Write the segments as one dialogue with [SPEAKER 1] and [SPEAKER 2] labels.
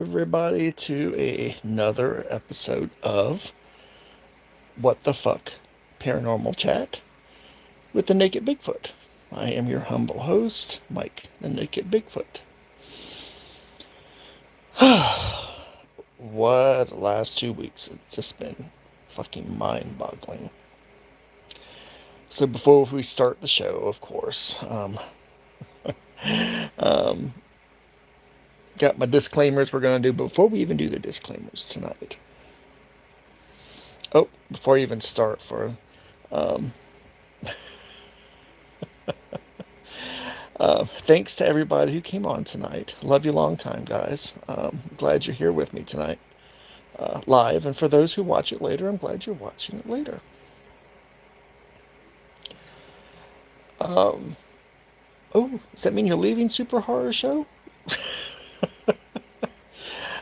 [SPEAKER 1] everybody to another episode of What the Fuck Paranormal Chat with the Naked Bigfoot. I am your humble host, Mike the Naked Bigfoot. What last 2 weeks have just been fucking mind-boggling. So before we start the show, of course, um, got my disclaimers we're going to do. But before we even do the disclaimers tonight, before I even start, um, thanks to everybody who came on tonight. Love you long time, guys. Glad you're here with me tonight, live. And for those who watch it later, I'm glad you're watching it later. Does that mean you're leaving Super Horror Show?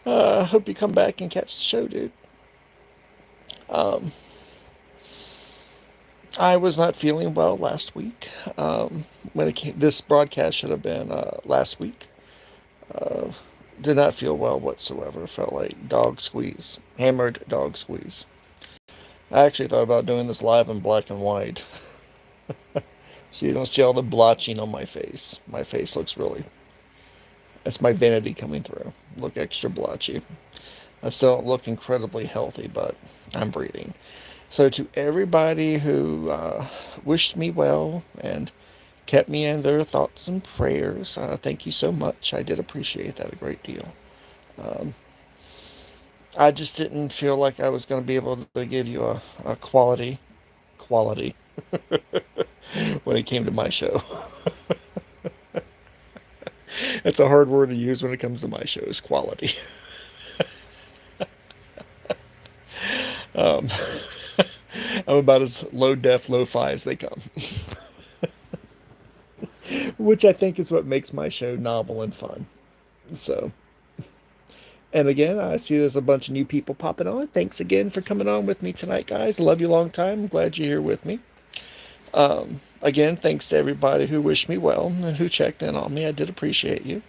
[SPEAKER 1] Hope you come back and catch the show, dude. I was not feeling well last week. This broadcast should have been last week. Did not feel well whatsoever. Felt like dog squeeze, hammered dog squeeze. I actually thought about doing this live in black and white, so you don't see all the blotching on my face. My face looks really. That's my vanity coming through. Look extra blotchy. I still don't look incredibly healthy, but I'm breathing. So to everybody who wished me well and kept me in their thoughts and prayers, thank you so much. I did appreciate that a great deal. I just didn't feel like I was going to be able to give you a quality when it came to my show. It's a hard word to use when it comes to my show, is quality. I'm about as low def, low fi as they come. Which I think is what makes my show novel and fun. So, and again, I see there's a bunch of new people popping on. Thanks again for coming on with me tonight, guys. Love you long time. I'm glad you're here with me. Again, thanks to everybody who wished me well and who checked in on me. I did appreciate you.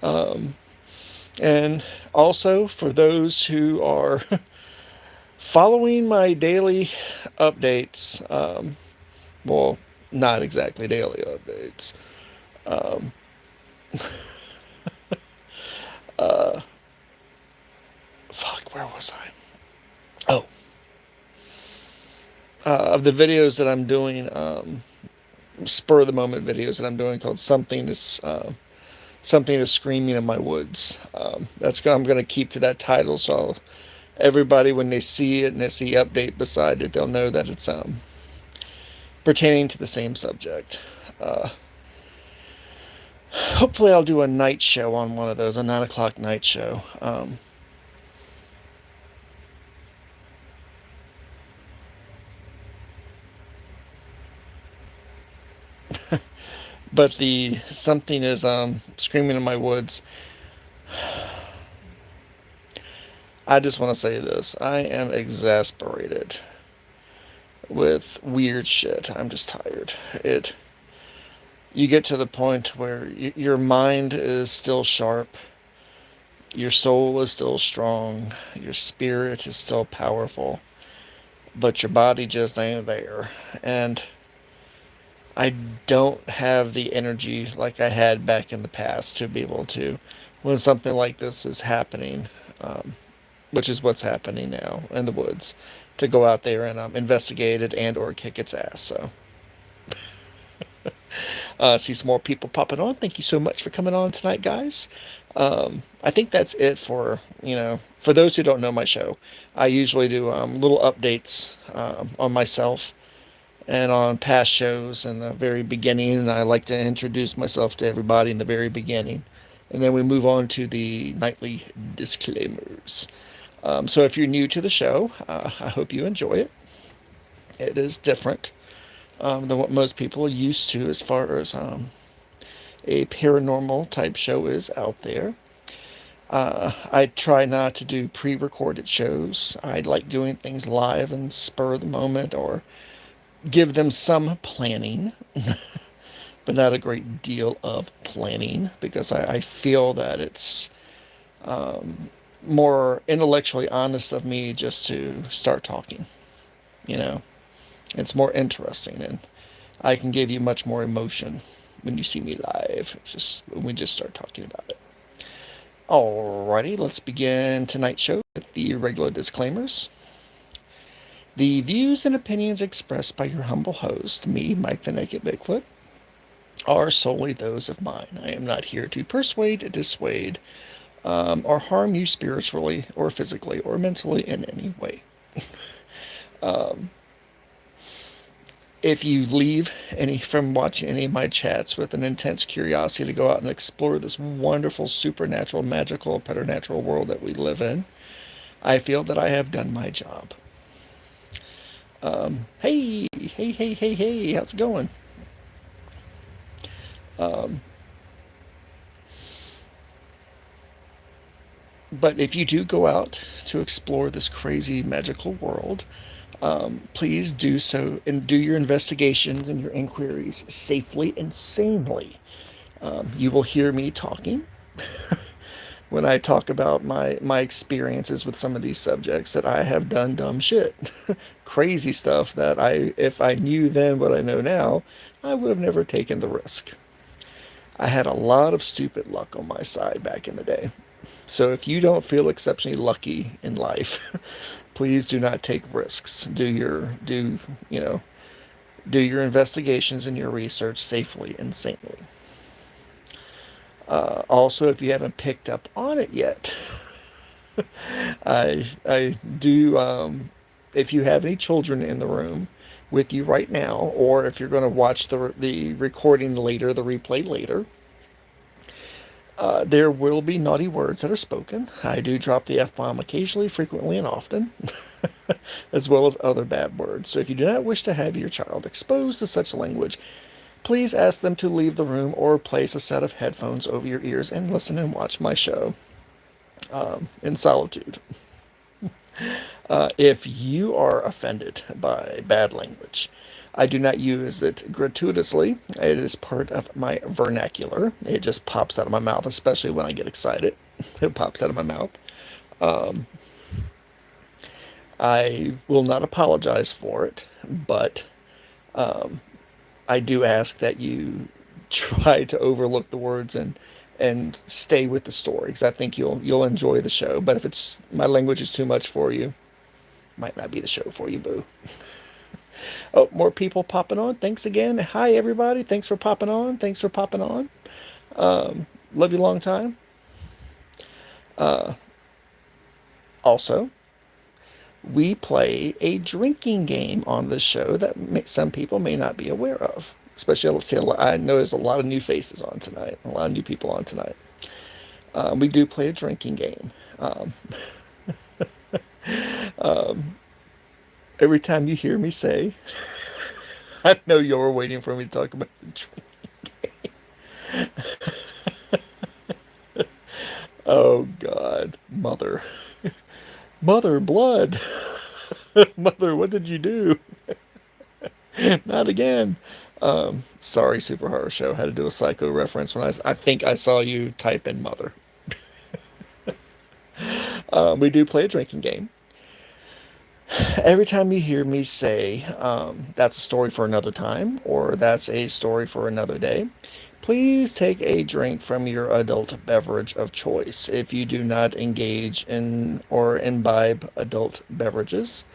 [SPEAKER 1] And also for those who are following my daily updates, well, not exactly daily updates. Where was I? Oh, of the videos that I'm doing, spur of the moment videos that I'm doing called something is screaming in my woods. I'm going to keep to that title, so everybody, when they see it and they see update beside it, they'll know that it's pertaining to the same subject. Hopefully I'll do a night show on one of those, a 9 o'clock night show. But the something is screaming in my woods. I just want to say this. I am exasperated with weird shit. I'm just tired. You get to the point where your mind is still sharp, your soul is still strong, your spirit is still powerful, but your body just ain't there. And I don't have the energy like I had back in the past to be able to, when something like this is happening, which is what's happening now in the woods, to go out there and investigate it and or kick its ass. So see some more people popping on. Thank you so much for coming on tonight, guys. I think that's it for those who don't know my show. I usually do little updates on myself and on past shows in the very beginning, and I like to introduce myself to everybody in the very beginning, and then we move on to the nightly disclaimers. So if you're new to the show, I hope you enjoy it. It is different than what most people are used to as far as a paranormal type show is out there. I try not to do pre-recorded shows. I like doing things live and spur of the moment, or give them some planning, but not a great deal of planning, because I feel that it's more intellectually honest of me just to start talking. You know, it's more interesting, and I can give you much more emotion when you see me live. Just when we just start talking about it. Alrighty, let's begin tonight's show with the regular disclaimers. The views and opinions expressed by your humble host, me, Mike the Naked Bigfoot, are solely those of mine. I am not here to persuade, dissuade, or harm you spiritually or physically or mentally in any way. If you leave any from watching any of my chats with an intense curiosity to go out and explore this wonderful, supernatural, magical, preternatural world that we live in, I feel that I have done my job. Hey, how's it going? But if you do go out to explore this crazy magical world, please do so and do your investigations and your inquiries safely and sanely. You will hear me talking when I talk about my experiences with some of these subjects that I have done dumb shit, crazy stuff that if I knew then what I know now, I would have never taken the risk. I had a lot of stupid luck on my side back in the day. So if you don't feel exceptionally lucky in life, please do not take risks. Do your investigations and your research safely and sanely. Also, if you haven't picked up on it yet, I do. If you have any children in the room with you right now, or if you're going to watch the recording later, the replay later, there will be naughty words that are spoken. I do drop the F-bomb occasionally, frequently, and often, as well as other bad words. So if you do not wish to have your child exposed to such language, please ask them to leave the room or place a set of headphones over your ears and listen and watch my show in solitude. If you are offended by bad language, I do not use it gratuitously. It is part of my vernacular. It just pops out of my mouth, especially when I get excited. It pops out of my mouth. I will not apologize for it, but I do ask that you try to overlook the words and stay with the story because I think you'll enjoy the show. But if it's my language is too much for you, might not be the show for you, boo. Oh, more people popping on. Thanks again. Hi, everybody. Thanks for popping on. Thanks for popping on. Love you long time. Also, we play a drinking game on this show that some people may not be aware of. Especially, let's say, I know there's a lot of new faces on tonight, a lot of new people on tonight. We do play a drinking game. Every time you hear me say, I know you're waiting for me to talk about the drinking game. Oh, God. Mother. Mother, blood. Mother, what did you do? Not again. Sorry, Super Horror Show. Had to do a psycho reference when I think I saw you type in mother. We do play a drinking game. Every time you hear me say, that's a story for another time, or that's a story for another day, please take a drink from your adult beverage of choice. If you do not engage in or imbibe adult beverages,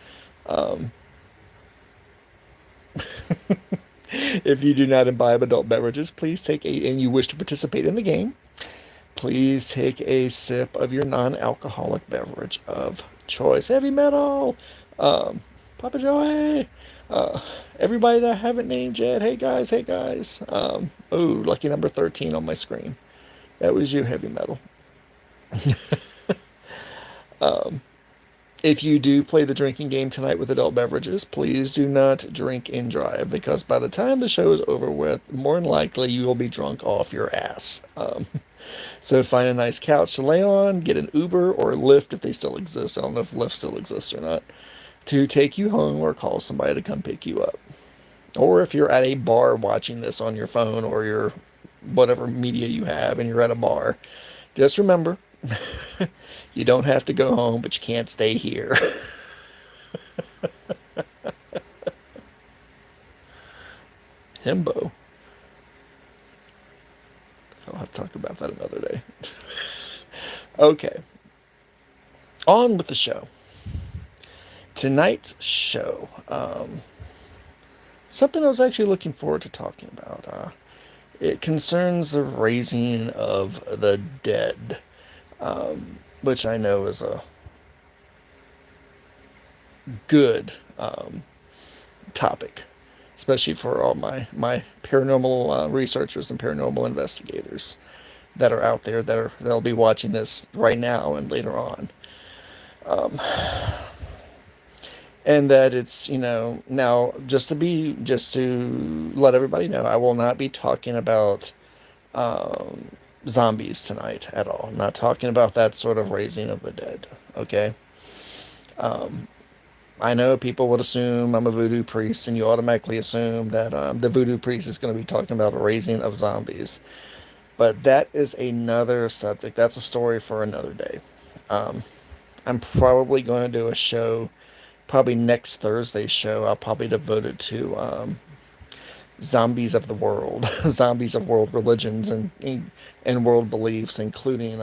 [SPEAKER 1] if you do not imbibe adult beverages, and you wish to participate in the game, please take a sip of your non-alcoholic beverage of choice. Heavy metal! Papa Joey! Everybody that I haven't named yet, hey guys, hey guys. Oh, lucky number 13 on my screen. That was you, heavy metal. If you do play the drinking game tonight with adult beverages, please do not drink and drive because by the time the show is over with, more than likely you will be drunk off your ass. So find a nice couch to lay on, get an Uber or a Lyft if they still exist. I don't know if Lyft still exists or not, to take you home or call somebody to come pick you up. Or if you're at a bar watching this on your phone or your whatever media you have and you're at a bar, just remember You don't have to go home, but you can't stay here. Himbo. I'll have to talk about that another day. Okay, on with the show. Tonight's show. Something I was actually looking forward to talking about. It concerns the raising of the dead, which I know is a good topic, especially for all my paranormal researchers and paranormal investigators that are out there that'll be watching this right now and later on. Um, and that it's, now just to let everybody know, I will not be talking about um, zombies tonight at all. I'm not talking about that sort of raising of the dead. Okay. Um, I know people would assume I'm a voodoo priest, and you automatically assume that the voodoo priest is going to be talking about a raising of zombies. But that is another subject. That's a story for another day. Um, I'm probably going to do a show, probably next Thursday's show. I'll probably devote it to zombies of the world, zombies of world religions and world beliefs, including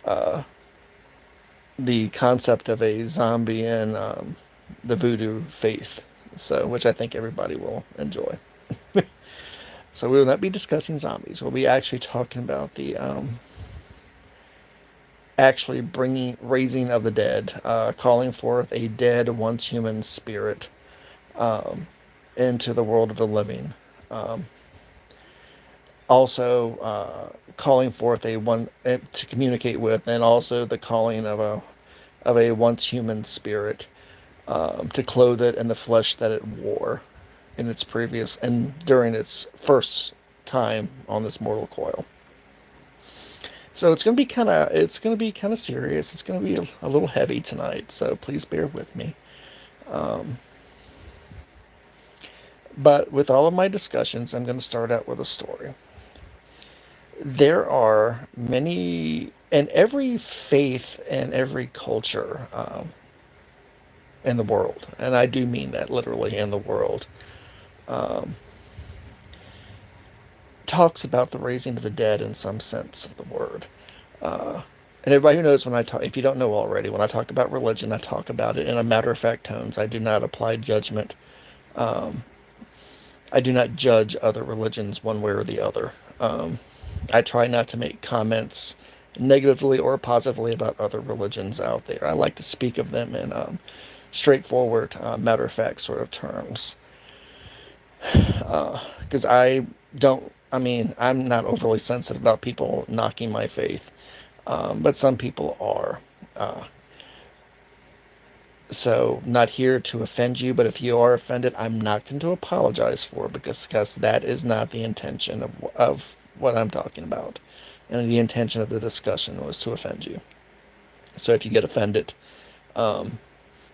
[SPEAKER 1] uh, the concept of a zombie and the voodoo faith. So, which I think everybody will enjoy. So we will not be discussing zombies. We'll be actually talking about the actually bringing raising of the dead, calling forth a dead once human spirit um, into the world of the living. Um, Also, calling forth a one to communicate with, and also the calling of a once human spirit to clothe it in the flesh that it wore in its previous and during its first time on this mortal coil. So it's gonna be kind of serious. It's gonna be a little heavy tonight. So please bear with me. Um, but with all of my discussions, I'm gonna start out with a story. There are many in every faith and every culture in the world, and I do mean that literally in the world. Um, Talks about the raising of the dead in some sense of the word. Uh, and everybody who knows when I talk, if you don't know already, when I talk about religion, I talk about it in a matter of fact tones. I do not apply judgment. Um, I do not judge other religions one way or the other. I try not to make comments negatively or positively about other religions out there. I like to speak of them in straightforward, matter of fact sort of terms. Because I mean, I'm not overly sensitive about people knocking my faith, but some people are. Uh, so, not here to offend you, but if you are offended, I'm not going to apologize for it because that is not the intention of what I'm talking about. And the intention of the discussion was to offend you. So, if you get offended, um,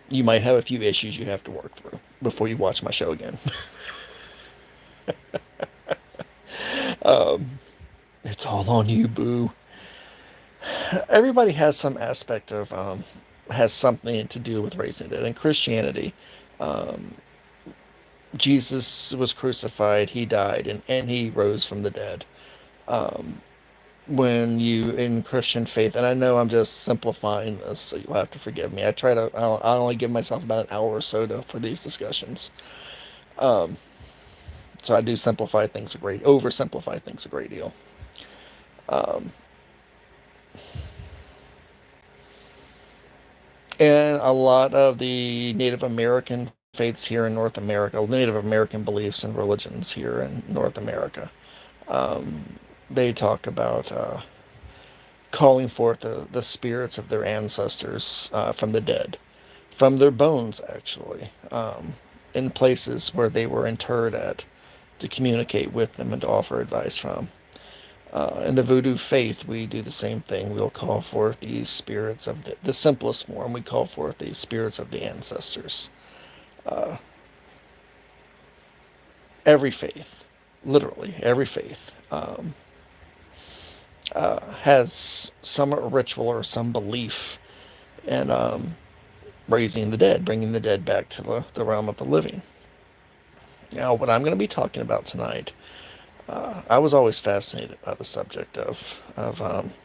[SPEAKER 1] you might have a few issues you have to work through before you watch my show again. um, it's all on you, boo. Everybody has some aspect of has something to do with raising it. In Christianity, um, Jesus was crucified, he died, and he rose from the dead. Um, when you in Christian faith, and I know I'm just simplifying this, so you'll have to forgive me. I only give myself about an hour or so for these discussions. Um, so I do oversimplify things a great deal. Um, and a lot of the Native American faiths here in North America, Native American beliefs and religions here in North America, um, they talk about calling forth the spirits of their ancestors from the dead, from their bones, actually, in places where they were interred at, to communicate with them and to offer advice from. In the voodoo faith, we do the same thing. We'll call forth these spirits of the simplest form. We call forth these spirits of the ancestors. Uh, every faith, literally every faith, has some ritual or some belief in raising the dead, bringing the dead back to the realm of the living. Now, what I'm going to be talking about tonight, I was always fascinated by the subject of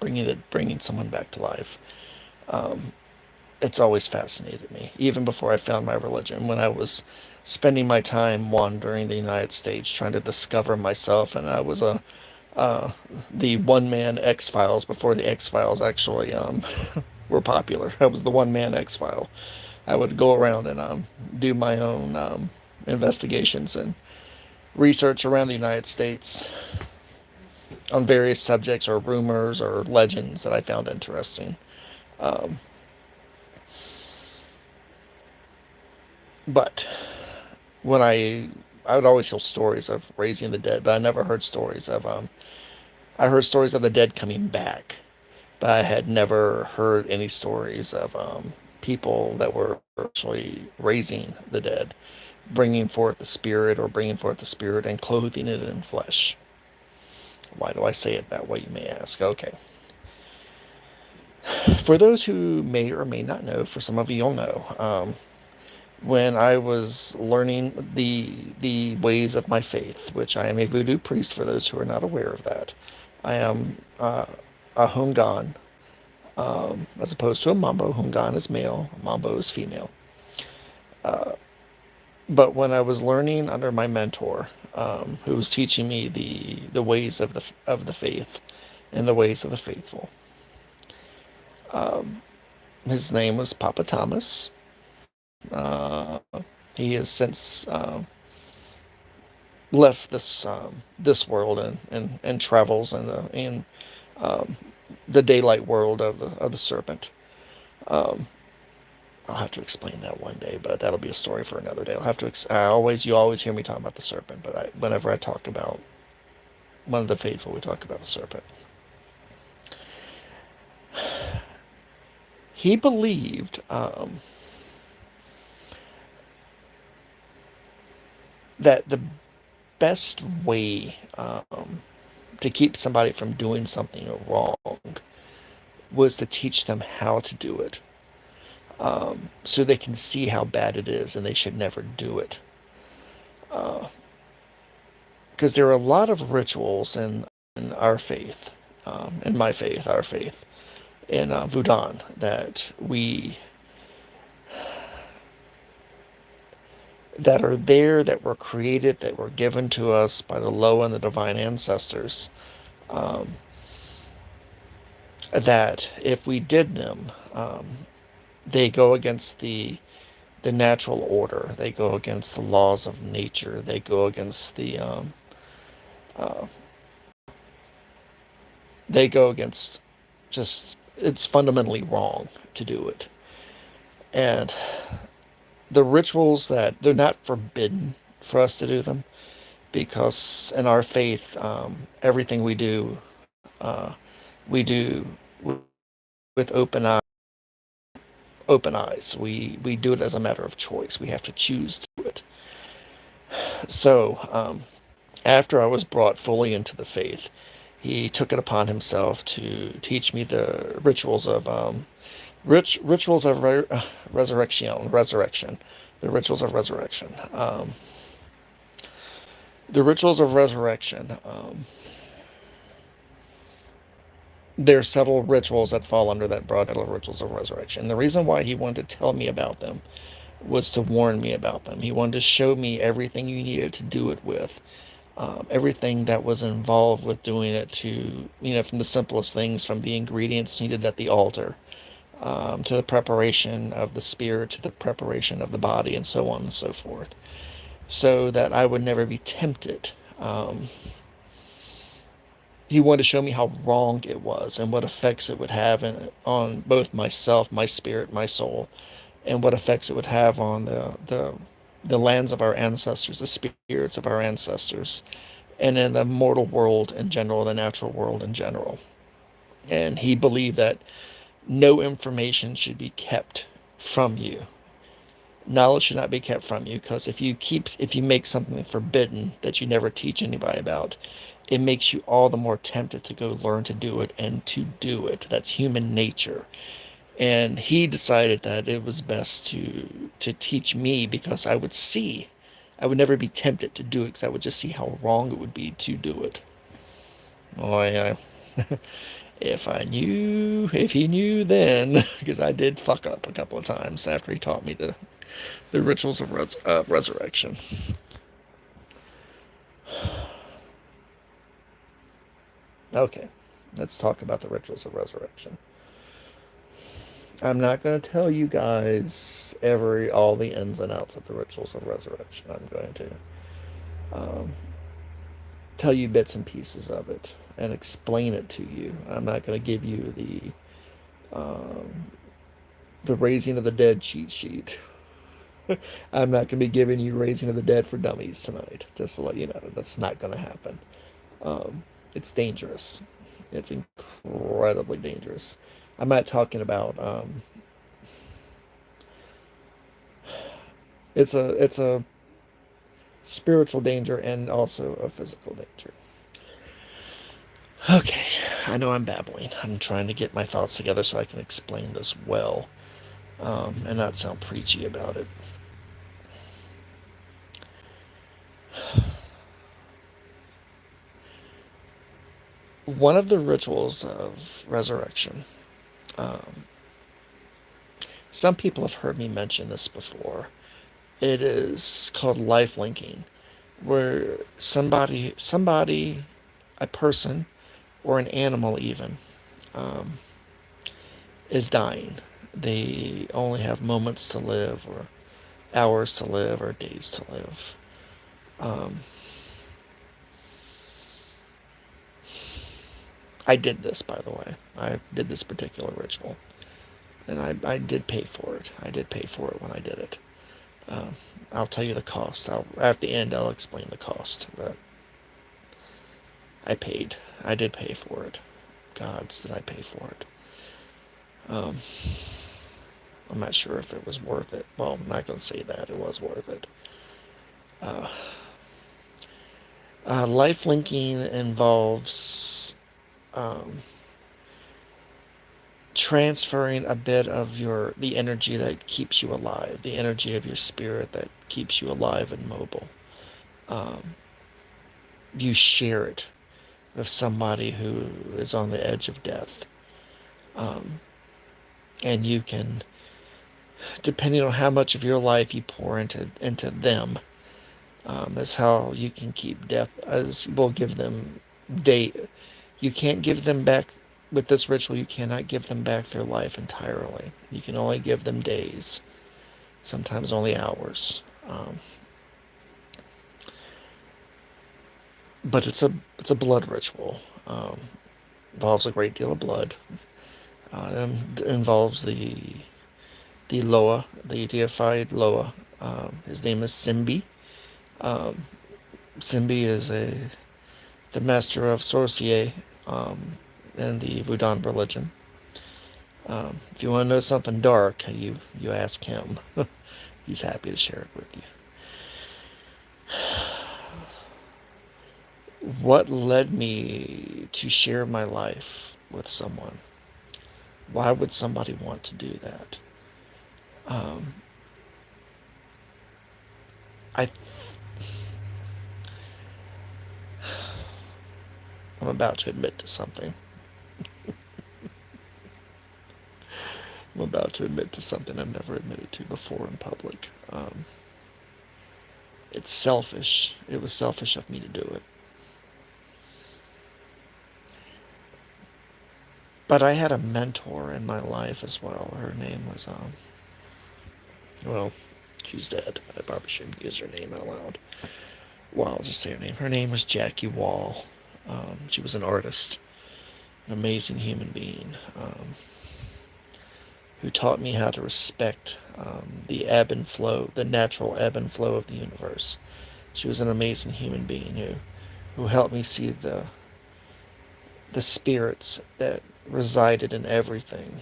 [SPEAKER 1] bringing someone back to life. It's always fascinated me, even before I found my religion. When I was spending my time wandering the United States, trying to discover myself, and I was uh, the one man X Files before the X Files actually were popular. I was the one man X File. I would go around and do my own investigations and research around the United States on various subjects or rumors or legends that I found interesting. Um, but when I would always hear stories of raising the dead, but I never heard stories of I heard stories of the dead coming back, but I had never heard any stories of people that were actually raising the dead, bringing forth the spirit or bringing forth the spirit and clothing it in flesh. Why do I say it that way, you may ask? Okay. For those who may or may not know, for some of you, you'll know. When I was learning the ways of my faith, which I am a voodoo priest for those who are not aware of that. I am a Hungan, as opposed to a Mambo. Hungan is male, Mambo is female. But when I was learning under my mentor, who was teaching me the ways of the faith and the ways of the faithful, his name was Papa Thomas. Uh, he has since left this world and travels in the daylight world of the serpent. Um, I'll have to explain that one day, but that'll be a story for another day. I'll have to. You always hear me talk about the serpent, but whenever I talk about one of the faithful, we talk about the serpent. He believed that the best way to keep somebody from doing something wrong was to teach them how to do it, so they can see how bad it is and they should never do it. Because there are a lot of rituals in our faith, in my faith, our faith, in Voodoo that are there, that were created, that were given to us by the low and the divine ancestors. Um, that if we did them, they go against the natural order. They go against the laws of nature. They go against uh, they go against just it's fundamentally wrong to do it. And the rituals that they're not forbidden for us to do them because in our faith, everything uh, we do with open eyes. We do it as a matter of choice. We have to choose to do it. So after I was brought fully into the faith, he took it upon himself to teach me the rituals of rituals of resurrection, the rituals of resurrection. The rituals of resurrection. There are several rituals that fall under that broad title of rituals of resurrection. The reason why he wanted to tell me about them was to warn me about them. He wanted to show me everything you needed to do it with, everything that was involved with doing it to, from the simplest things, from the ingredients needed at the altar, to the preparation of the spirit, to the preparation of the body, and so on and so forth, so that I would never be tempted. Um, he wanted to show me how wrong it was and what effects it would have on both myself, my spirit, my soul, and what effects it would have on the lands of our ancestors, the spirits of our ancestors, and in the mortal world in general, the natural world in general. And he believed that no information should be kept from you. Knowledge should not be kept from you, because if you make something forbidden that you never teach anybody about, it makes you all the more tempted to go learn to do it and to do it. That's human nature. And he decided that it was best to teach me because I would see. I would never be tempted to do it because I would just see how wrong it would be to do it. Oh yeah. If he knew then, because I did fuck up a couple of times after he taught me the rituals of resurrection. Okay, let's talk about the rituals of resurrection. I'm not going to tell you guys all the ins and outs of the rituals of resurrection. I'm going to um, tell you bits and pieces of it and explain it to you. I'm not going to give you the raising of the dead cheat sheet. I'm not going to be giving you raising of the dead for dummies tonight. Just to let you know, that's not going to happen. Um, it's dangerous. It's incredibly dangerous. I'm not talking about. It's a spiritual danger and also a physical danger. Okay, I know I'm babbling. I'm trying to get my thoughts together so I can explain this well, and not sound preachy about it. One of the rituals of resurrection, um, some people have heard me mention this before. It is called life linking, where a person, or an animal even, um, is dying. They only have moments to live, or hours to live, or days to live. Um, I did this, by the way. I did this particular ritual, and I did pay for it. I did pay for it when I did it. Um, I'll tell you the cost. At the end, I'll explain the cost that I paid. I did pay for it. Gods, did I pay for it? Um, I'm not sure if it was worth it. Well, I'm not going to say that. It was worth it. Uh, life linking involves um, transferring a bit of the energy that keeps you alive, the energy of your spirit that keeps you alive and mobile. Um, you share it with somebody who is on the edge of death. Um, and you can, depending on how much of your life you pour into them, is how you can keep death, as will give them day. You can't give them back with this ritual. You cannot give them back their life entirely. You can only give them days, sometimes only hours. But it's a blood ritual. Involves a great deal of blood. It involves the Loa, the deified Loa. His name is Simbi. Um, Simbi is the master of sorcier in the Voodoo religion. If you want to know something dark, you ask him. He's happy to share it with you. What led me to share my life with someone? Why would somebody want to do that? Um, I I'm about to admit to something. I'm about to admit to something I've never admitted to before in public. It's selfish. It was selfish of me to do it. But I had a mentor in my life as well. Her name was, well, she's dead. I probably shouldn't use her name out loud. Well, I'll just say her name. Her name was Jackie Wall. She was an artist, an amazing human being, who taught me how to respect the ebb and flow, the natural ebb and flow of the universe. She was an amazing human being who helped me see the spirits that resided in everything,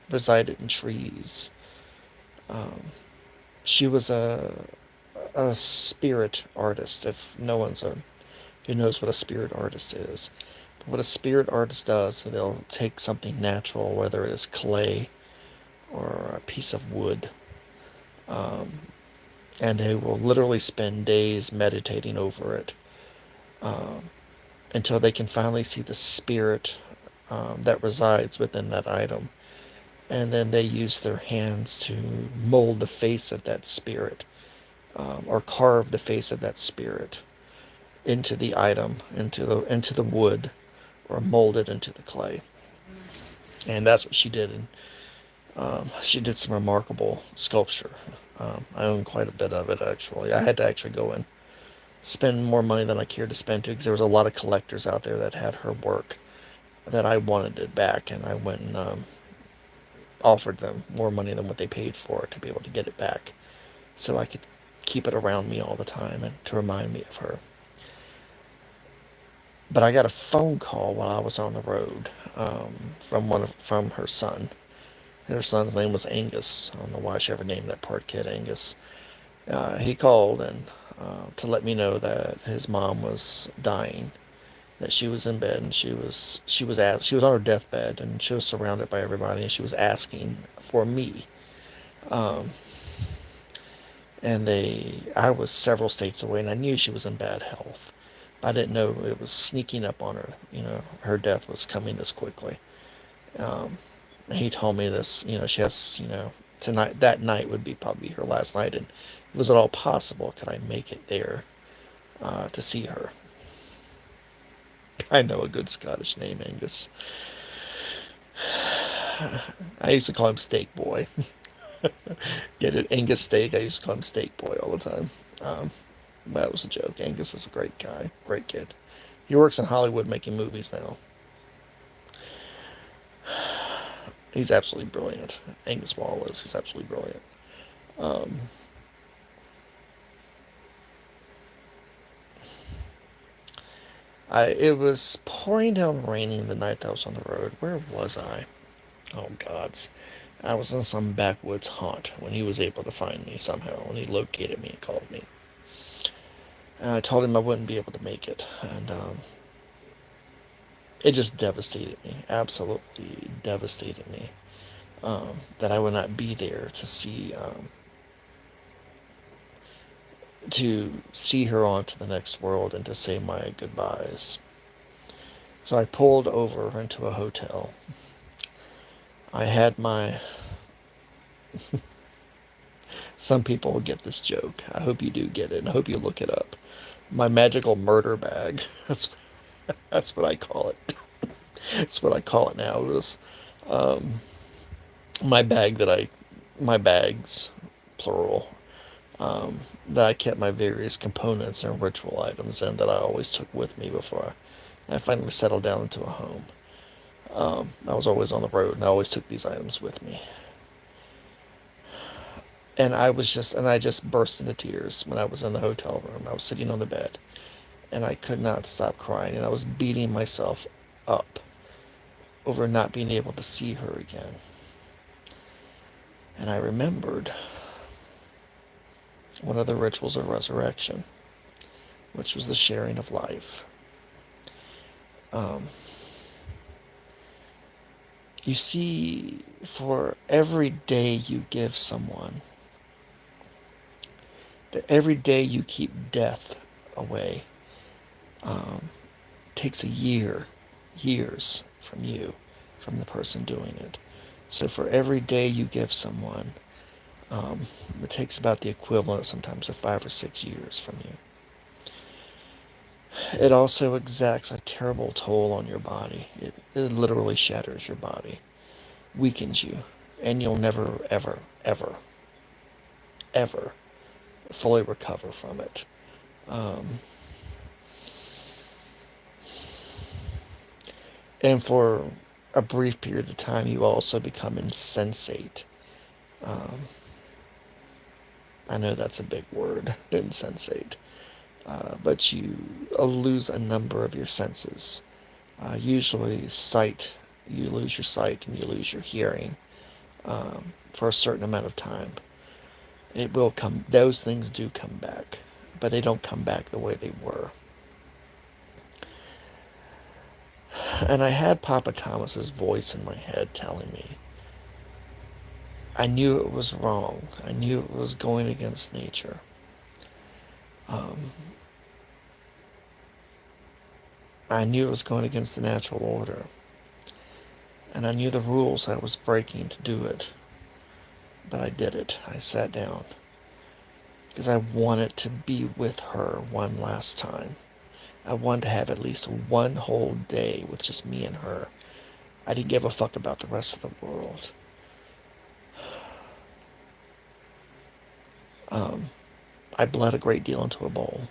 [SPEAKER 1] resided in trees. Um, she was a spirit artist, if no one's who knows what a spirit artist is. But what a spirit artist does, they'll take something natural, whether it is clay or a piece of wood, and they will literally spend days meditating over it, until they can finally see the spirit that resides within that item. And then they use their hands to mold the face of that spirit, or carve the face of that spirit into the item, into the wood, or mold it into the clay. And that's what she did. And she did some remarkable sculpture. I own quite a bit of it, actually. I had to actually go and spend more money than I cared to spend to, because there was a lot of collectors out there that had her work that I wanted it back, and I went and offered them more money than what they paid for it to be able to get it back, so I could keep it around me all the time and to remind me of her. But I got a phone call while I was on the road, from her son. Her son's name was Angus. I don't know why she ever named that part kid Angus. He called and to let me know that his mom was dying, that she was in bed, and she was on her deathbed, and she was surrounded by everybody, and she was asking for me. Um, and I was several states away, and I knew she was in bad health. I didn't know it was sneaking up on her. Her death was coming this quickly. And he told me this. She has. Tonight, that night would be probably her last night, and was it all possible? Could I make it there to see her? I know a good Scottish name, Angus. I used to call him Steak Boy. Get it? Angus Steak. I used to call him Steak Boy all the time. Um, that was a joke. Angus is a great guy, great kid. He works in Hollywood making movies now. He's absolutely brilliant. Angus Wall is. He's absolutely brilliant. Um, it was pouring down raining the night that I was on the road. Where was I? Oh gods. I was in some backwoods haunt when he was able to find me somehow, when he located me and called me. And I told him I wouldn't be able to make it. And it just devastated me. Absolutely devastated me. That I would not be there to see her on to the next world and to say my goodbyes. So I pulled over into a hotel. I had my... Some people will get this joke. I hope you do get it, and I hope you look it up. My magical murder bag. That's what I call it. That's what I call it now. It was um, my my bags, plural, that I kept my various components and ritual items in, that I always took with me before I finally settled down into a home. I was always on the road, and I always took these items with me. And I just burst into tears when I was in the hotel room. I was sitting on the bed, and I could not stop crying, and I was beating myself up over not being able to see her again. And I remembered one of the rituals of resurrection, which was the sharing of life. Um, you see, for every day you give someone, that every day you keep death away, takes years from you, from the person doing it. So for every day you give someone, it takes about the equivalent sometimes of 5 or 6 years from you. It also exacts a terrible toll on your body. It literally shatters your body, weakens you, and you'll never, ever, ever, ever fully recover from it. Um, and for a brief period of time, you also become insensate. Um, I know that's a big word, insensate. But you lose a number of your senses. Usually sight, you lose your sight and you lose your hearing for a certain amount of time. It will come, those things do come back, but they don't come back the way they were. And I had Papa Thomas's voice in my head telling me, I knew it was wrong. I knew it was going against nature. Um, I knew it was going against the natural order. And I knew the rules I was breaking to do it. But I did it. I sat down. Because I wanted to be with her one last time. I wanted to have at least one whole day with just me and her. I didn't give a fuck about the rest of the world. I bled a great deal into a bowl.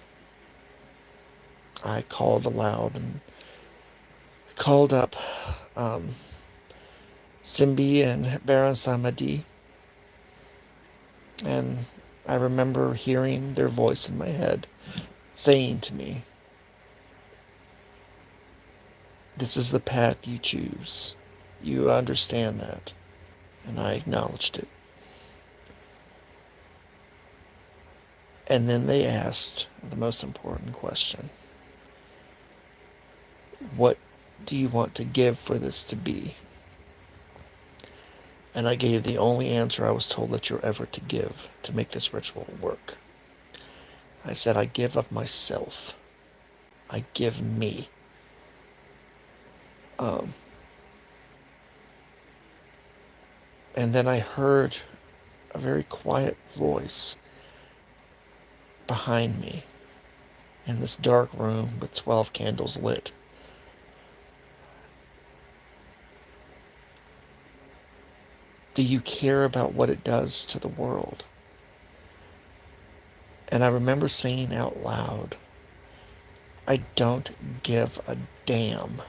[SPEAKER 1] I called aloud and called up Simbi and Baron Samedi, and I remember hearing their voice in my head saying to me, this is the path you choose. You understand that. And I acknowledged it. And then they asked the most important question. What do you want to give for this to be? And I gave the only answer I was told that you're ever to give to make this ritual work. I said, I give of myself. I give me. And then I heard a very quiet voice behind me in this dark room with 12 candles lit. Do you care about what it does to the world? And I remember saying out loud, I don't give a damn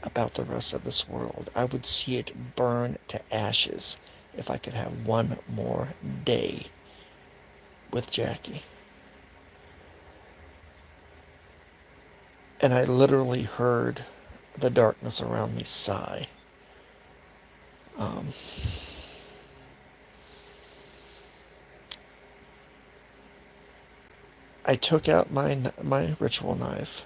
[SPEAKER 1] about the rest of this world. I would see it burn to ashes if I could have one more day with Jackie. And I literally heard the darkness around me sigh. I took out my ritual knife.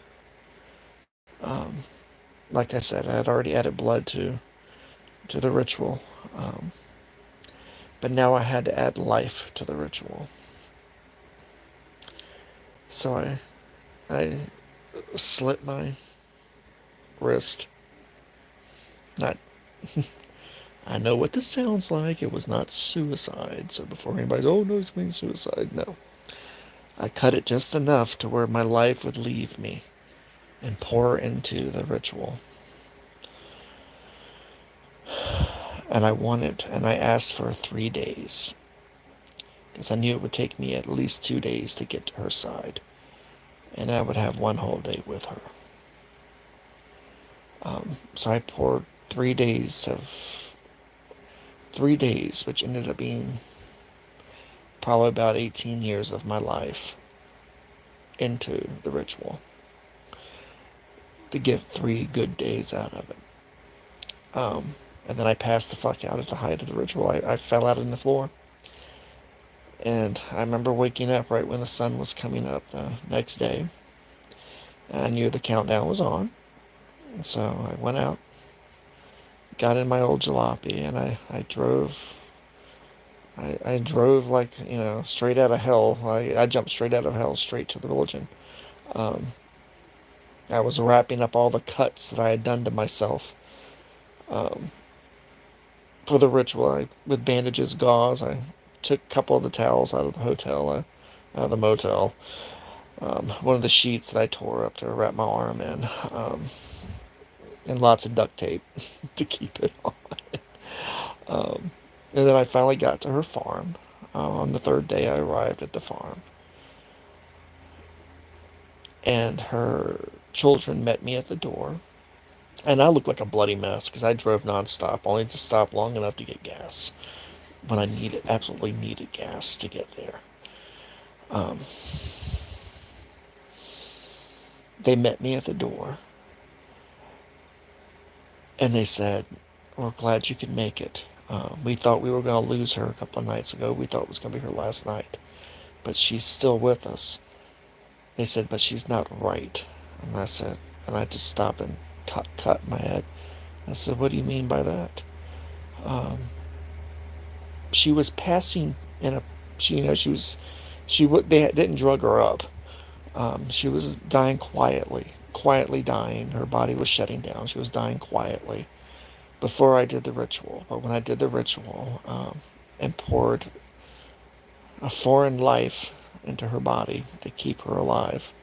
[SPEAKER 1] Like I said, I had already added blood to the ritual, but now I had to add life to the ritual. So I slit my wrist. Not. I know what this sounds like. It was not suicide. So before anybody's, oh no, it's being suicide. No. I cut it just enough to where my life would leave me and pour into the ritual. And I asked for 3 days. Because I knew it would take me at least 2 days to get to her side. And I would have one whole day with her. So I poured 3 days, which ended up being probably about 18 years of my life, into the ritual to get 3 good days out of it. And then I passed the fuck out at the height of the ritual. I fell out on the floor. And I remember waking up right when the sun was coming up the next day. And I knew the countdown was on. And so I went out, got in my old jalopy, and I drove. I drove like, straight out of hell. I jumped straight out of hell, straight to the religion. I was wrapping up all the cuts that I had done to myself for the ritual. With bandages, gauze. I took a couple of the towels out of the hotel, out of the motel. One of the sheets that I tore up to wrap my arm in. And lots of duct tape to keep it on. And then I finally got to her farm. On the 3rd day, I arrived at the farm. And her children met me at the door. And I looked like a bloody mess because I drove nonstop, only to stop long enough to get gas when I absolutely needed gas to get there. They met me at the door. And they said, we're glad you could make it. We thought we were going to lose her a couple of nights ago. We thought it was going to be her last night. But she's still with us. They said, but she's not right. And I just stopped and cut in my head. I said, "What do you mean by that?" Um, she was passing in a, she, she was, they didn't drug her up. She was dying quietly dying. Her body was shutting down. She was dying quietly before I did the ritual. But when I did the ritual, and poured a foreign life into her body to keep her alive,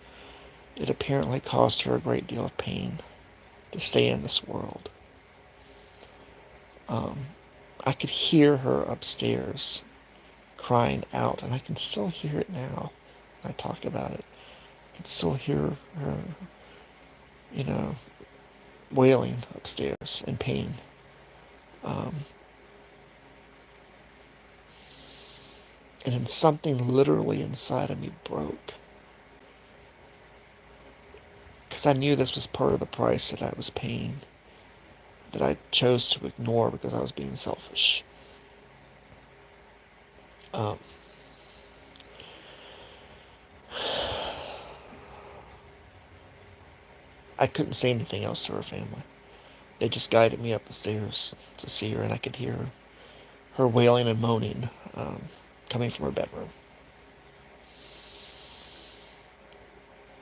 [SPEAKER 1] it apparently caused her a great deal of pain to stay in this world. Um, I could hear her upstairs crying out, and I can still hear it now when I talk about it. I can still hear her, you know, wailing upstairs in pain. Um, and then something literally inside of me broke. Because I knew this was part of the price that I was paying, that I chose to ignore because I was being selfish. Um, I couldn't say anything else to her family. They just guided me up the stairs to see her, and I could hear her wailing and moaning, coming from her bedroom.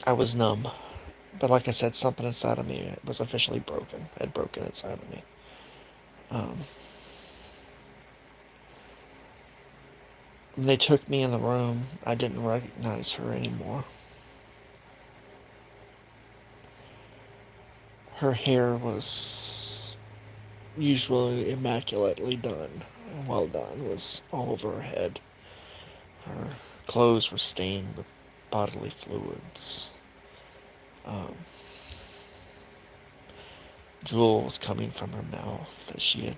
[SPEAKER 1] I was numb, but like I said, something inside of me was officially broken. Had broken inside of me. Um, when they took me in the room, I didn't recognize her anymore. Her hair was usually immaculately done, well done, was all over her head. Her clothes were stained with bodily fluids. Um, Drool was coming from her mouth as she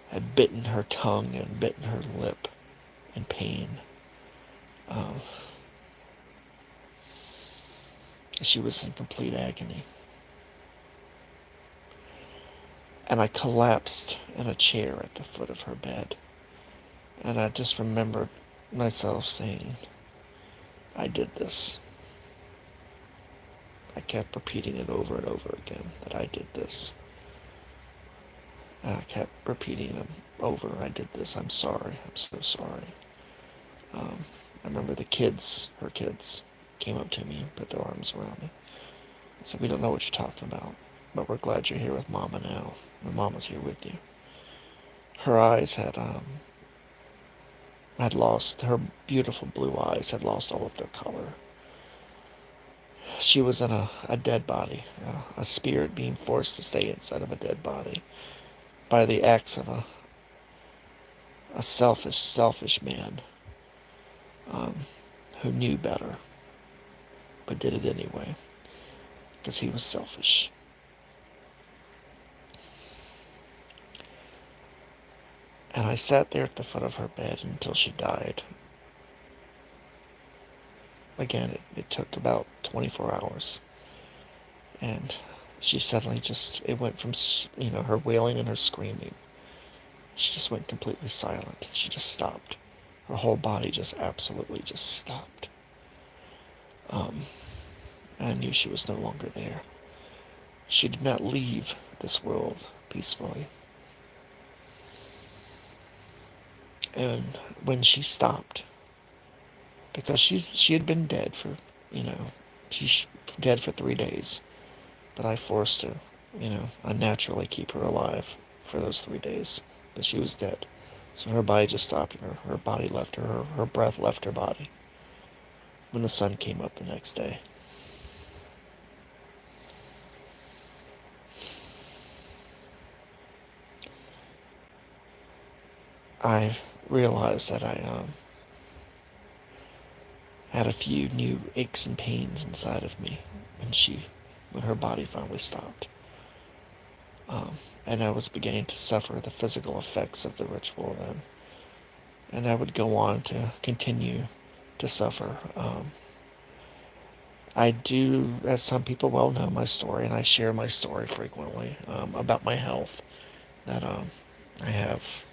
[SPEAKER 1] had bitten her tongue and bitten her lip in pain. Um, she was in complete agony. And I collapsed in a chair at the foot of her bed. And I just remembered myself saying, I did this. I kept repeating it over and over again, that I did this. And I kept repeating them over, I did this, I'm sorry, I'm so sorry. I remember her kids, came up to me and put their arms around me. I said, we don't know what you're talking about, but we're glad you're here with Mama now. And Mama's here with you. Her eyes had lost, her beautiful blue eyes had lost all of their color. She was in a dead body, a spirit being forced to stay inside of a dead body by the acts of a selfish man, um, who knew better, but did it anyway, because he was selfish. And I sat there at the foot of her bed until she died. Again, it took about 24 hours. And she suddenly it went from, her wailing and her screaming. She just went completely silent. She just stopped. Her whole body just absolutely just stopped. I knew she was no longer there. She did not leave this world peacefully. And when she stopped, because she had been dead for, she's dead for 3 days, but I forced her, unnaturally keep her alive for those 3 days, but she was dead. So her body just stopped, her body left her breath left her body when the sun came up the next day. I realized that I had a few new aches and pains inside of me when her body finally stopped. And I was beginning to suffer the physical effects of the ritual then. And I would go on to continue to suffer. I do, as some people well know my story, and I share my story frequently, about my health, that I have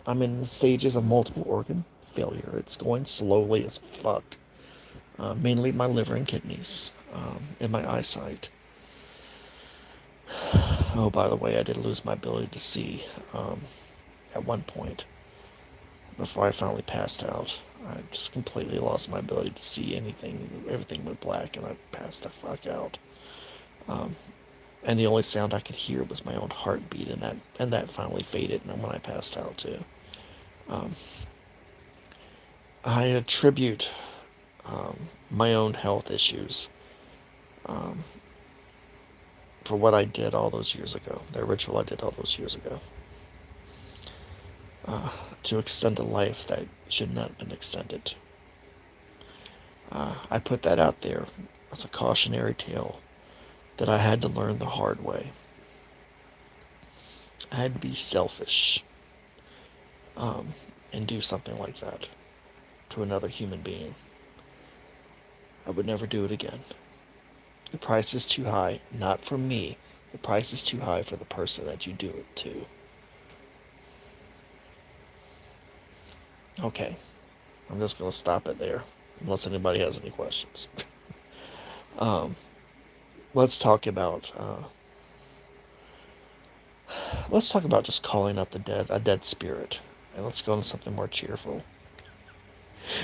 [SPEAKER 1] I'm in the stages of multiple organ failure. It's going slowly as fuck. mainly my liver and kidneys, and my eyesight. Oh, by the way, I did lose my ability to see at one point before I finally passed out. I just completely lost my ability to see anything. Everything went black, and I passed the fuck out. Um, and the only sound I could hear was my own heartbeat, and that finally faded. And when I passed out too, um, I attribute my own health issues um, for what I did all those years ago. The ritual I did all those years ago. To extend a life that should not have been extended. I put that out there as a cautionary tale that I had to learn the hard way. I had to be selfish um, and do something like that to another human being. I would never do it again. The price is too high, not for me. The price is too high for the person that you do it to. Okay, I'm just going to stop it there, unless anybody has any questions. um, let's talk about just calling up a dead spirit, and let's go into something more cheerful.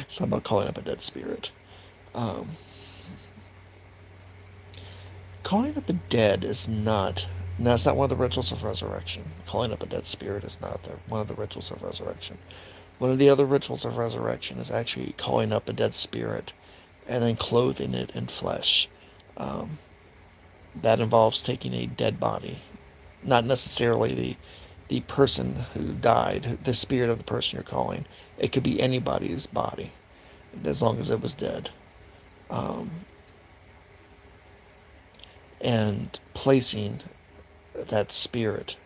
[SPEAKER 1] Something about calling up a dead spirit. Um, Calling up the dead is not. That's not one of the rituals of resurrection. Calling up a dead spirit is not one of the rituals of resurrection. One of the other rituals of resurrection is actually calling up a dead spirit and then clothing it in flesh. Um, that involves taking a dead body, not necessarily the person who died, the spirit of the person you're calling. It could be anybody's body, as long as it was dead. Um, and placing that spirit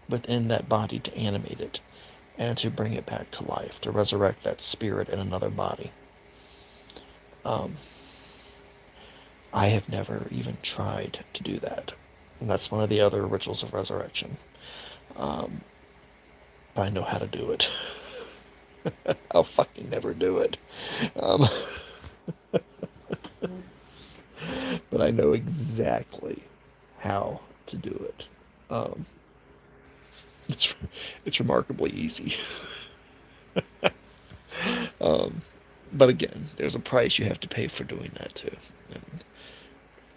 [SPEAKER 1] within that body to animate it and to bring it back to life, to resurrect that spirit in another body. Um, I have never even tried to do that. And that's one of the other rituals of resurrection. Um, but I know how to do it. I'll fucking never do it. Um, but I know exactly how to do it. Um, it's it's remarkably easy. um, but again, there's a price you have to pay for doing that too, and,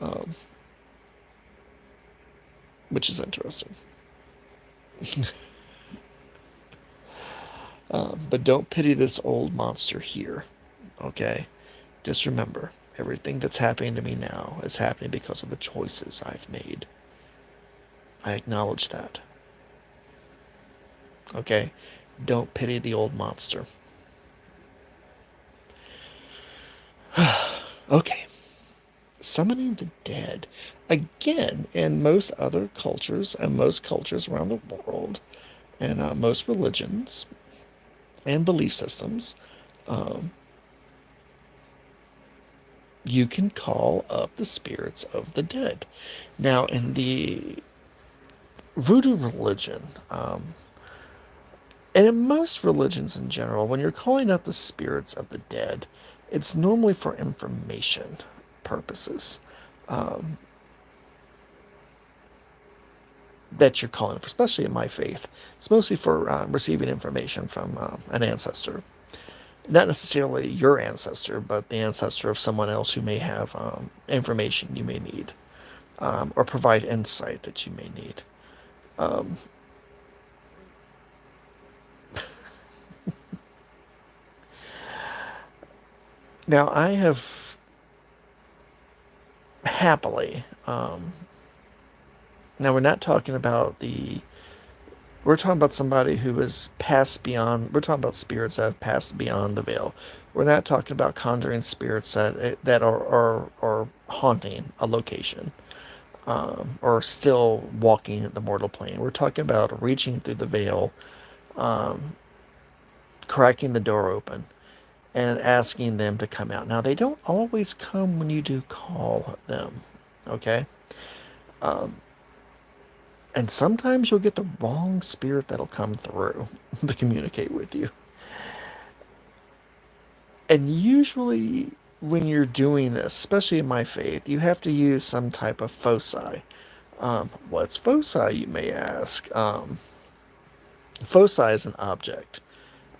[SPEAKER 1] um, which is interesting. But don't pity this old monster here, okay? Just remember, everything that's happening to me now is happening because of the choices I've made. I acknowledge that, okay? Don't pity the old monster. Okay, summoning the dead. Again, in most other cultures and most cultures around the world, and most religions and belief systems, um, you can call up the spirits of the dead. Now, in the voodoo religion, and in most religions in general, when you're calling up the spirits of the dead, it's normally for information purposes. Um, that you're calling for, especially in my faith. It's mostly for receiving information from an ancestor. Not necessarily your ancestor, but the ancestor of someone else who may have information you may need, or provide insight that you may need. Um, Now, I have happily, now we're not talking about we're talking about somebody who has passed beyond, we're talking about spirits that have passed beyond the veil. We're not talking about conjuring spirits that are haunting a location, or still walking the mortal plane. We're talking about reaching through the veil, um, cracking the door open, and asking them to come out. Now, they don't always come when you do call them, okay? Um, and sometimes you'll get the wrong spirit that'll come through to communicate with you. And usually when you're doing this, especially in my faith, you have to use some type of foci. What's foci, you may ask? Foci is an object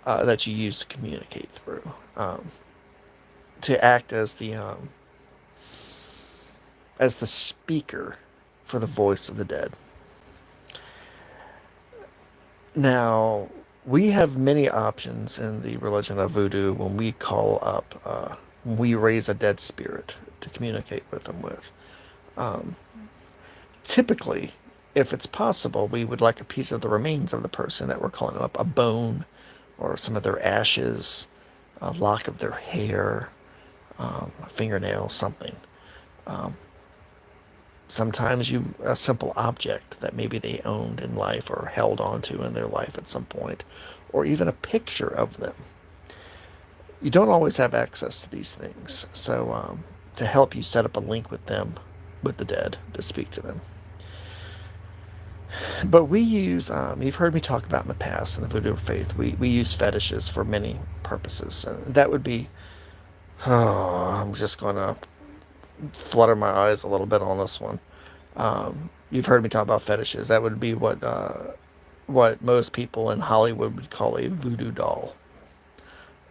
[SPEAKER 1] that you use to communicate through, to act as the speaker for the voice of the dead. Now, we have many options in the religion of voodoo when we call up, when we raise a dead spirit to communicate with them with. Um, Typically, if it's possible, we would like a piece of the remains of the person that we're calling up, a bone or some of their ashes, a lock of their hair, a fingernail, something. Um, Sometimes a simple object that maybe they owned in life or held onto in their life at some point, or even a picture of them. You don't always have access to these things, so to help you set up a link with them, with the dead, to speak to them. But we use, you've heard me talk about in the past in the voodoo faith, we use fetishes for many purposes. That would be, oh, I'm just going to flutter my eyes a little bit on this one. You've heard me talk about fetishes. That would be what most people in Hollywood would call a voodoo doll.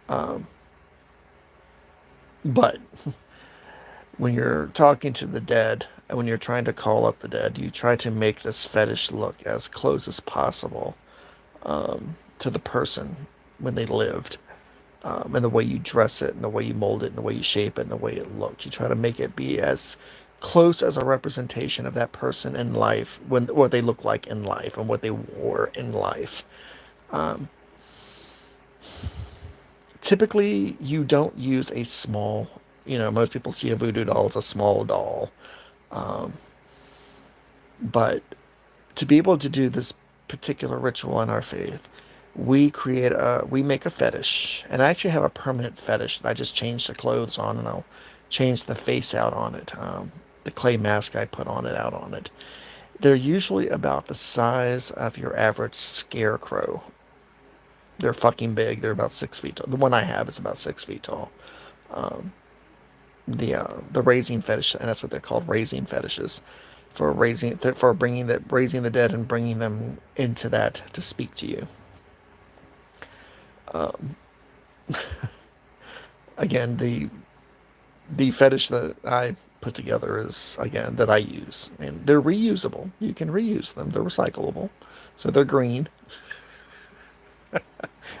[SPEAKER 1] Um, but when you're talking to the dead, and when you're trying to call up the dead, you try to make this fetish look as close as possible to the person when they lived. And the way you dress it, and the way you mold it, and the way you shape it, and the way it looks. You try to make it be as close as a representation of that person in life, when what they look like in life, and what they wore in life. Um, Typically, you don't use a small. Most people see a voodoo doll as a small doll, um, but to be able to do this particular ritual in our faith, we make a fetish, and I actually have a permanent fetish that I just change the clothes on, and I'll change the face out on it. The clay mask I put on it out on it. They're usually about the size of your average scarecrow. They're fucking big. They're about 6 feet tall. The one I have is about 6 feet tall. Um, the raising fetish, and that's what they're called, raising fetishes, for raising the dead and bringing them into that to speak to you. Um, Again, the fetish that I put together is, again, that I use, and they're reusable. You can reuse them. They're recyclable, so they're green.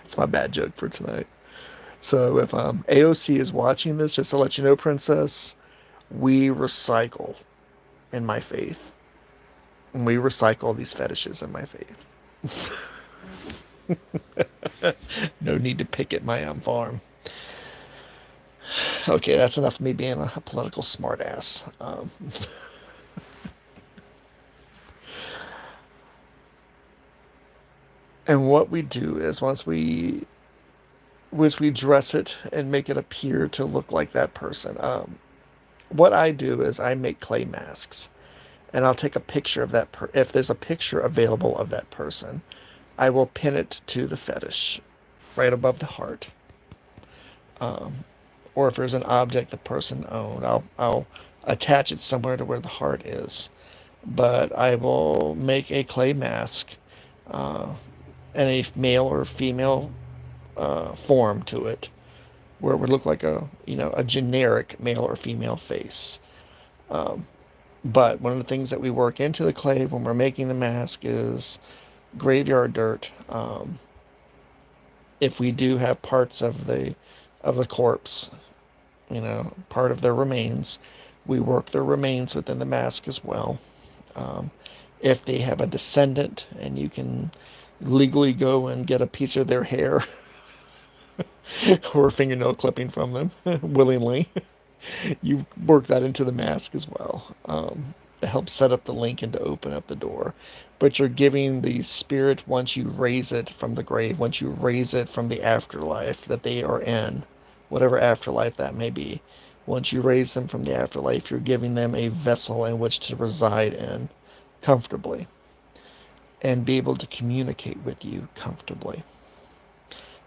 [SPEAKER 1] It's my bad joke for tonight. So if AOC is watching this, just to let you know, Princess, we recycle in my faith. And we recycle these fetishes in my faith. No need to picket my farm. Okay, that's enough of me being a political smartass. And what we do is once we dress it and make it appear to look like that person. What I do is I make clay masks, and I'll take a picture of if there's a picture available of that person, I will pin it to the fetish right above the heart. Um, or if there's an object the person owned, I'll attach it somewhere to where the heart is. But I will make a clay mask, uh, and a male or female form to it, where it would look like a generic male or female face. Um, but one of the things that we work into the clay when we're making the mask is graveyard dirt. If we do have parts of the corpse, part of their remains, we work their remains within the mask as well. Um, if they have a descendant and you can legally go and get a piece of their hair or a fingernail clipping from them willingly, you work that into the mask as well. To help set up the link and to open up the door. But you're giving the spirit, once you raise it from the grave, once you raise it from the afterlife that they are in, whatever afterlife that may be, once you raise them from the afterlife, you're giving them a vessel in which to reside in comfortably and be able to communicate with you comfortably.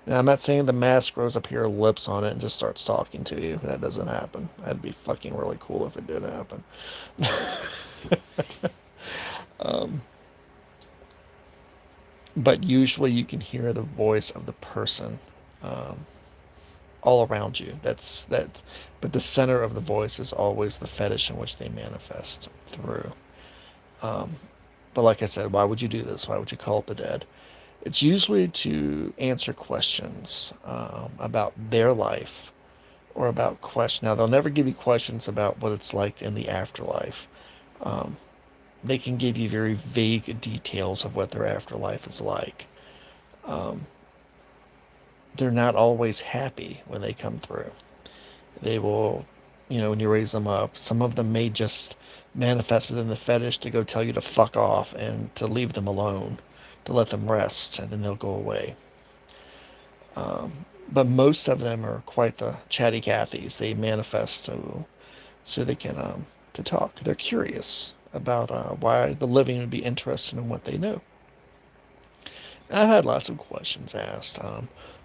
[SPEAKER 1] Now, I'm not saying the mask grows a pair of lips on it and just starts talking to you. That doesn't happen. That'd be fucking really cool if it did happen. Um, but usually you can hear the voice of the person um, all around you. But the center of the voice is always the fetish in which they manifest through. Um, but like I said, why would you do this? Why would you call up the dead? It's usually to answer questions about their life or about questions. Now, they'll never give you questions about what it's like in the afterlife. Um, they can give you very vague details of what their afterlife is like. Um, they're not always happy when they come through. They will, when you raise them up, some of them may just manifest within the fetish to go tell you to fuck off and to leave them alone, to let them rest, and then they'll go away. But most of them are quite the chatty Cathys. They manifest so they can to talk. They're curious about why the living would be interested in what they know. And I've had lots of questions asked,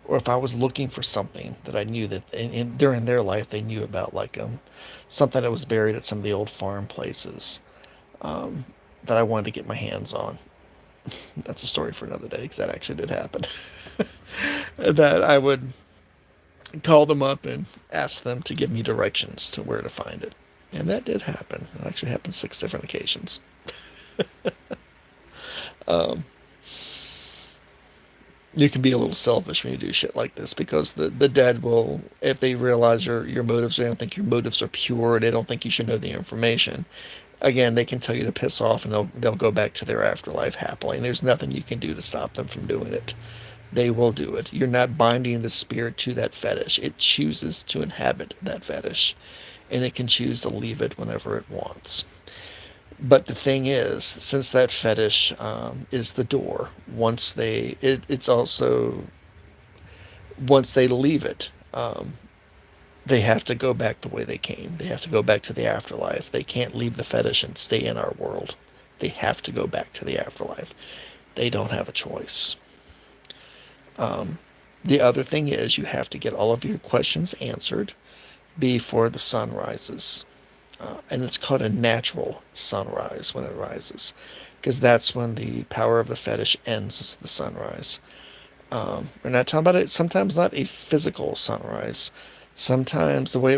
[SPEAKER 1] or if I was looking for something that I knew that during their life they knew about, like something that was buried at some of the old farm places um, that I wanted to get my hands on. That's a story for another day because that actually did happen. That I would call them up and ask them to give me directions to where to find it. And that did happen. It actually happened 6 different occasions. Um, you can be a little selfish when you do shit like this because the dead will, if they realize your motives, they don't think your motives are pure, they don't think you should know the information. Again, they can tell you to piss off and they'll go back to their afterlife happily. And there's nothing you can do to stop them from doing it. They will do it. You're not binding the spirit to that fetish. It chooses to inhabit that fetish, and it can choose to leave it whenever it wants. But the thing is, since that fetish is the door, it's also once they leave it, they have to go back the way they came. They have to go back to the afterlife. They can't leave the fetish and stay in our world. They have to go back to the afterlife. They don't have a choice. Um, the other thing is you have to get all of your questions answered before the sun rises. And it's called a natural sunrise when it rises, because that's when the power of the fetish ends, is the sunrise. We're not talking about it. Sometimes not a physical sunrise. Sometimes the way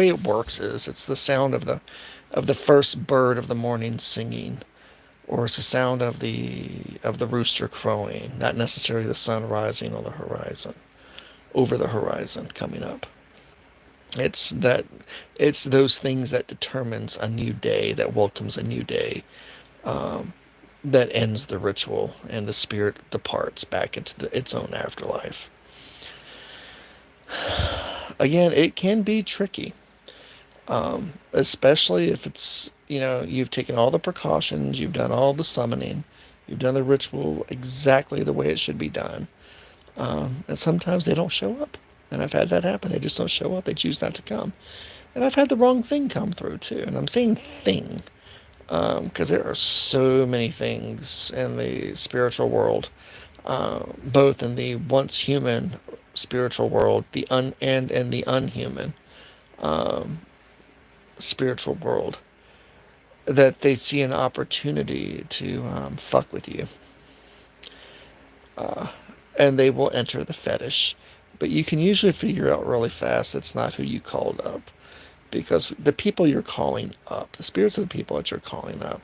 [SPEAKER 1] it works is it's the sound of the first bird of the morning singing, or it's the sound of the rooster crowing, not necessarily the sun rising on the horizon, over the horizon coming up. It's that it's those things that determines a new day, that welcomes a new day, um, that ends the ritual, and the spirit departs back into its own afterlife. Again, it can be tricky, especially if it's, you've taken all the precautions, you've done all the summoning, you've done the ritual exactly the way it should be done. And sometimes they don't show up. And I've had that happen. They just don't show up. They choose not to come. And I've had the wrong thing come through too. And I'm saying thing because there are so many things in the spiritual world, both in the once human spiritual world, and in the unhuman um, spiritual world, that they see an opportunity to fuck with you, uh, and they will enter the fetish. But you can usually figure out really fast it's not who you called up, because the people you're calling up, the spirits of the people that you're calling up,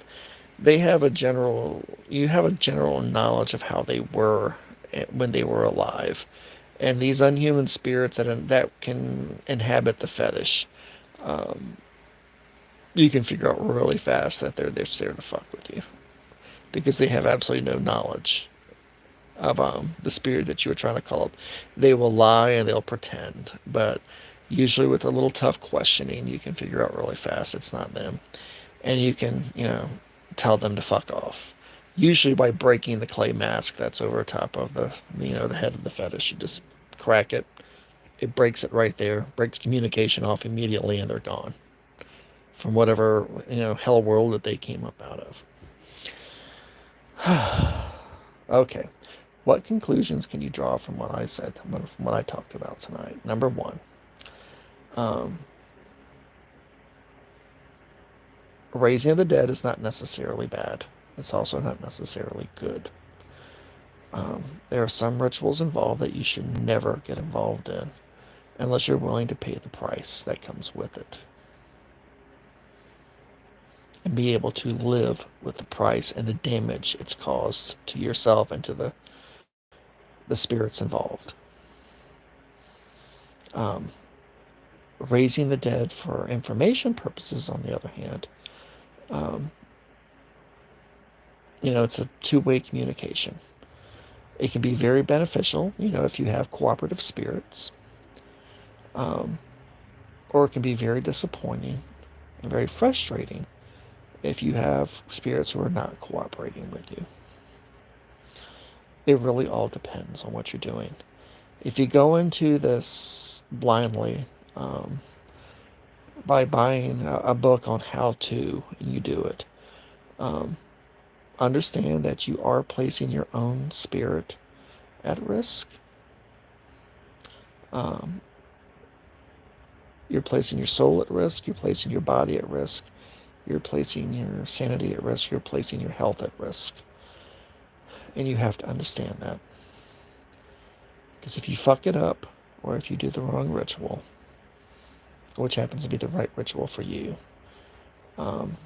[SPEAKER 1] you have a general knowledge of how they were when they were alive. And these unhuman spirits that can inhabit the fetish, um, you can figure out really fast that they're there to fuck with you, because they have absolutely no knowledge of the spirit that you were trying to call up. They will lie and they'll pretend, but usually with a little tough questioning, you can figure out really fast it's not them, and you can tell them to fuck off. Usually by breaking the clay mask that's over top of the head of the fetish. You just crack it. It breaks it right there. Breaks communication off immediately, and they're gone from whatever hell world that they came up out of. Okay. What conclusions can you draw from what I said, from what I talked about tonight? Number one, um, raising the dead is not necessarily bad. It's also not necessarily good. There are some rituals involved that you should never get involved in unless you're willing to pay the price that comes with it and be able to live with the price and the damage it's caused to yourself and to the spirits involved. Um, Raising the dead for information purposes, on the other hand, um, it's a two-way communication. It can be very beneficial, if you have cooperative spirits, um, or it can be very disappointing and very frustrating if you have spirits who are not cooperating with you. It really all depends on what you're doing. If you go into this blindly, by buying a book on how to, and you do it, um, understand that you are placing your own spirit at risk. Um, you're placing your soul at risk. You're placing your body at risk. You're placing your sanity at risk. You're placing your health at risk. And you have to understand that. Because if you fuck it up, or if you do the wrong ritual, which happens to be the right ritual for you, um,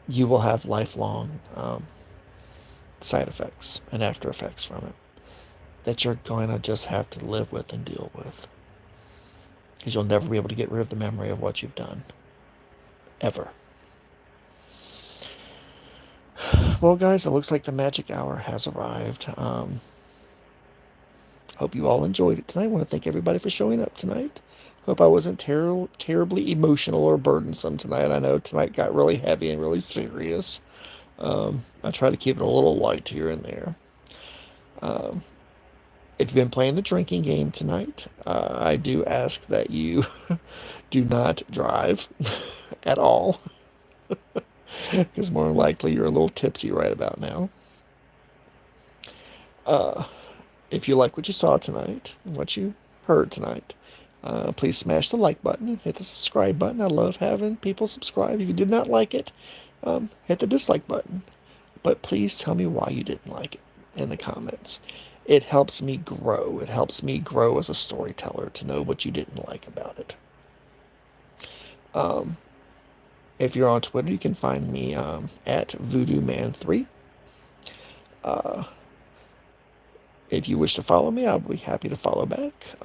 [SPEAKER 1] you will have lifelong side effects and after effects from it that you're going to just have to live with and deal with. Because you'll never be able to get rid of the memory of what you've done. Ever. Well, guys, it looks like the magic hour has arrived. Hope you all enjoyed it tonight. I want to thank everybody for showing up tonight. Hope I wasn't terribly emotional or burdensome tonight. I know tonight got really heavy and really serious. I try to keep it a little light here and there. If you've been playing the drinking game tonight, I do ask that you do not drive at all. Because more likely you're a little tipsy right about now. If you like what you saw tonight and what you heard tonight, please smash the like button and hit the subscribe button. I love having people subscribe. If you did not like it, hit the dislike button. But please tell me why you didn't like it in the comments. It helps me grow. It helps me grow as a storyteller to know what you didn't like about it. If you're on Twitter, you can find me at VoodooMan3. If you wish to follow me, I'll be happy to follow back.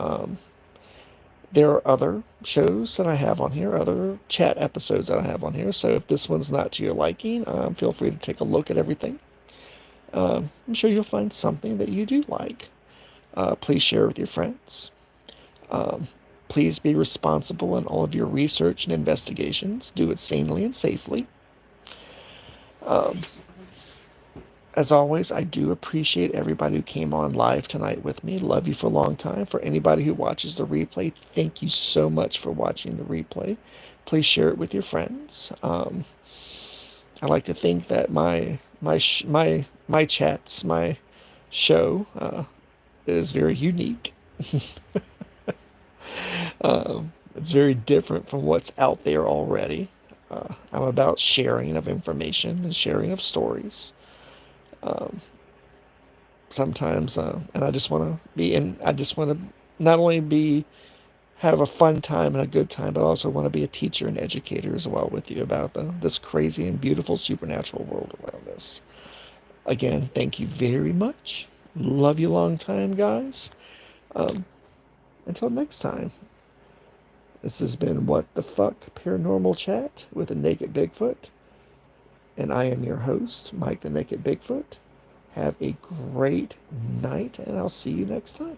[SPEAKER 1] There are other shows that I have on here, other chat episodes that I have on here. So if this one's not to your liking, feel free to take a look at everything. I'm sure you'll find something that you do like. Please share with your friends. Please be responsible in all of your research and investigations. Do it sanely and safely. As always, I do appreciate everybody who came on live tonight with me. Love you for a long time. For anybody who watches the replay, thank you so much for watching the replay. Please share it with your friends. I like to think that my chats, my show, is very unique. It's very different from what's out there already. I'm about sharing of information and sharing of stories. Sometimes, and I just want to be in. I just want to not only have a fun time and a good time, but also want to be a teacher and educator as well with you about this crazy and beautiful supernatural world around us. Again, thank you very much. Love you long time, guys. Until next time. This has been What the Fuck Paranormal Chat with a Naked Bigfoot. And I am your host, Mike the Naked Bigfoot. Have a great night, and I'll see you next time.